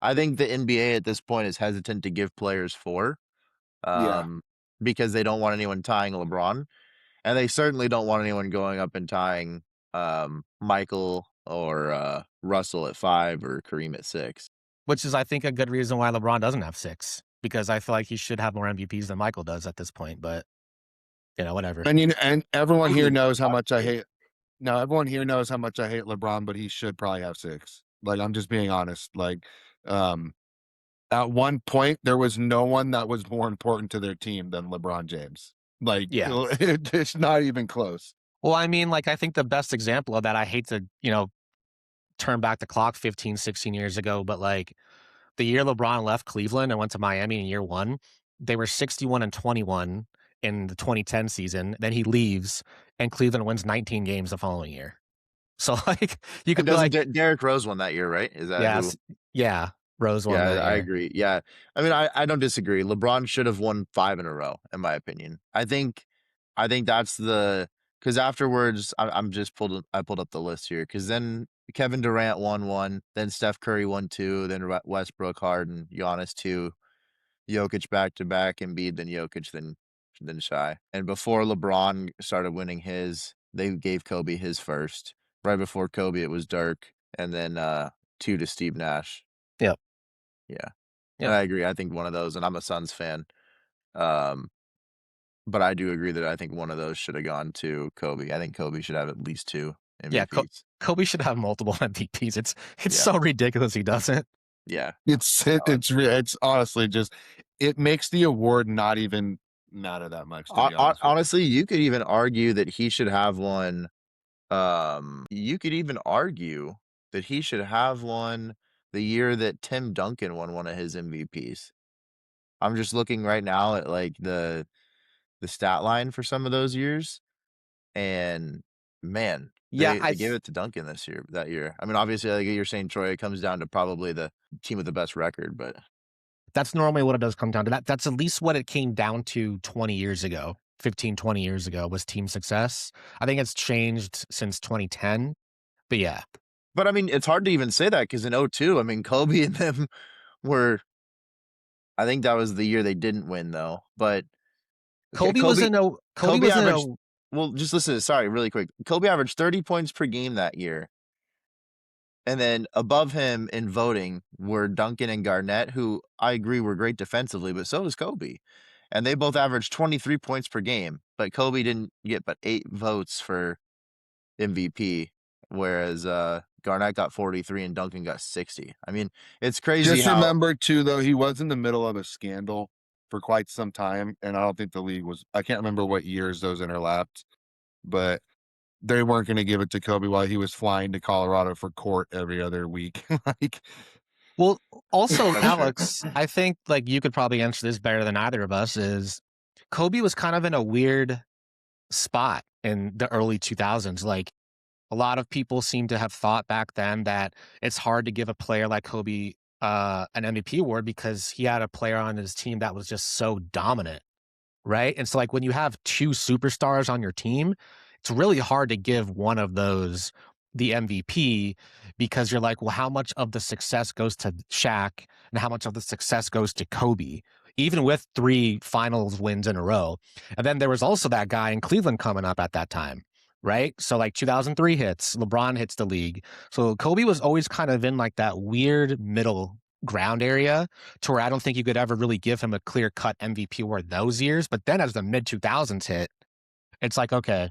I think the NBA at this point is hesitant to give players 4, Yeah. um, because they don't want anyone tying LeBron, and they certainly don't want anyone going up and tying, Michael or, Russell at 5 or Kareem at 6. Which is, I think, a good reason why LeBron doesn't have 6, because I feel like he should have more MVPs than Michael does at this point, but, whatever. And everyone here Totally knows how much I take. hate. No, everyone here knows how much I hate LeBron, but he should probably have 6. Like, I'm just being honest. Like, um, at one point, there was no one that was more important to their team than LeBron James. Like, Yeah. it's not even close. Well, I mean, like, I think the best example of that, I hate to, turn back the clock 15, 16 years ago, but, like, the year LeBron left Cleveland and went to Miami in year 1, they were 61-21 in the 2010 season. Then he leaves, and Cleveland wins 19 games the following year. So, like, you And could be doesn't like, Derrick Rose won that year, right? Is that who? yes, yeah, Rose won Yeah, that I year. agree. Yeah. I mean, I don't disagree. LeBron should have won 5 in a row, in my opinion. I think that's because afterwards, I pulled up the list here because then Kevin Durant won 1, then Steph Curry won 2, then Westbrook, Harden, Giannis 2, Jokic back to back, Embiid, then Jokic, then Shai. And before LeBron started winning his, they gave Kobe his first. Right before Kobe, it was Dirk, and then 2 to Steve Nash. Yep, Yeah. And yep. I agree. I think one of those, and I'm a Suns fan. Um, but I do agree that I think one of those should have gone to Kobe. I think Kobe should have at least 2 Yeah, MVPs. Kobe should have multiple MVPs. It's Yeah. so ridiculous he doesn't. Yeah. It's honestly just it makes the award not even matter that much, to be honest with you. Honestly, you could even argue that he should have one. You could even argue that he should have one the year that Tim Duncan won one of his MVPs. I'm just looking right now at like the stat line for some of those years, and man, Yeah, they gave it to Duncan that year. I mean, obviously, like you're saying, Troy, it comes down to probably the team with the best record, but that's normally what it does come down to. That's at least what it came down to 20 years ago, 15, 20 years ago was team success. I think it's changed since 2010, but yeah. I mean, it's hard to even say that because in '02, I mean, Kobe and them were. I think that was the year they didn't win though, but okay, Kobe was in a Kobe Kobe was in a averaged. Well, just listen. Sorry, really quick. Kobe averaged 30 points per game that year. And then above him in voting were Duncan and Garnett, who I agree were great defensively, but so does Kobe. And they both averaged 23 points per game, but Kobe didn't get but 8 votes for MVP, whereas Garnett got 43 and Duncan got 60. I mean, it's crazy Just how remember too, though, he was in the middle of a scandal for quite some time, and I don't think the league was. I can't remember what years those interlapped, but they weren't going to give it to Kobe while he was flying to Colorado for court every other week. Like, well, also, that's true. Alex, I think like you could probably answer this better than either of us is Kobe was kind of in a weird spot in the early 2000s. Like a lot of people seem to have thought back then that it's hard to give a player like Kobe an MVP award because he had a player on his team that was just so dominant, right? And so, like, when you have 2 superstars on your team, it's really hard to give one of those the MVP because you're like, well, how much of the success goes to Shaq and how much of the success goes to Kobe, even with 3 finals wins in a row. And then there was also that guy in Cleveland coming up at that time, right? So, like, 2003 hits, LeBron hits the league. So Kobe was always kind of in like that weird middle ground area to where I don't think you could ever really give him a clear cut MVP award those years. But then as the mid 2000s hit, it's like, okay,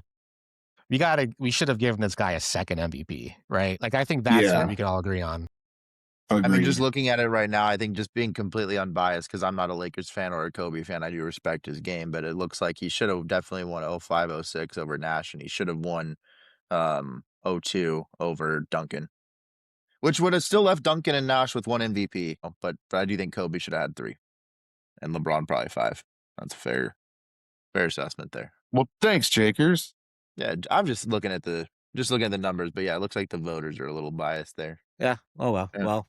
we should have given this guy a second MVP, right? Like, I think that's what yeah, we could all agree on. I mean, just agreed. looking at it right now, I think just being completely unbiased because I'm not a Lakers fan or a Kobe fan. I do respect his game, but it looks like he should have definitely won '05, '06 over Nash, and he should have won '02 over Duncan, which would have still left Duncan and Nash with 1 MVP. But I do think Kobe should have had 3, and LeBron probably 5. That's a fair assessment there. Well, thanks, Jakers. Yeah, I'm just looking at the numbers, but yeah, it looks like the voters are a little biased there. Yeah. Oh, well. Yeah. Well,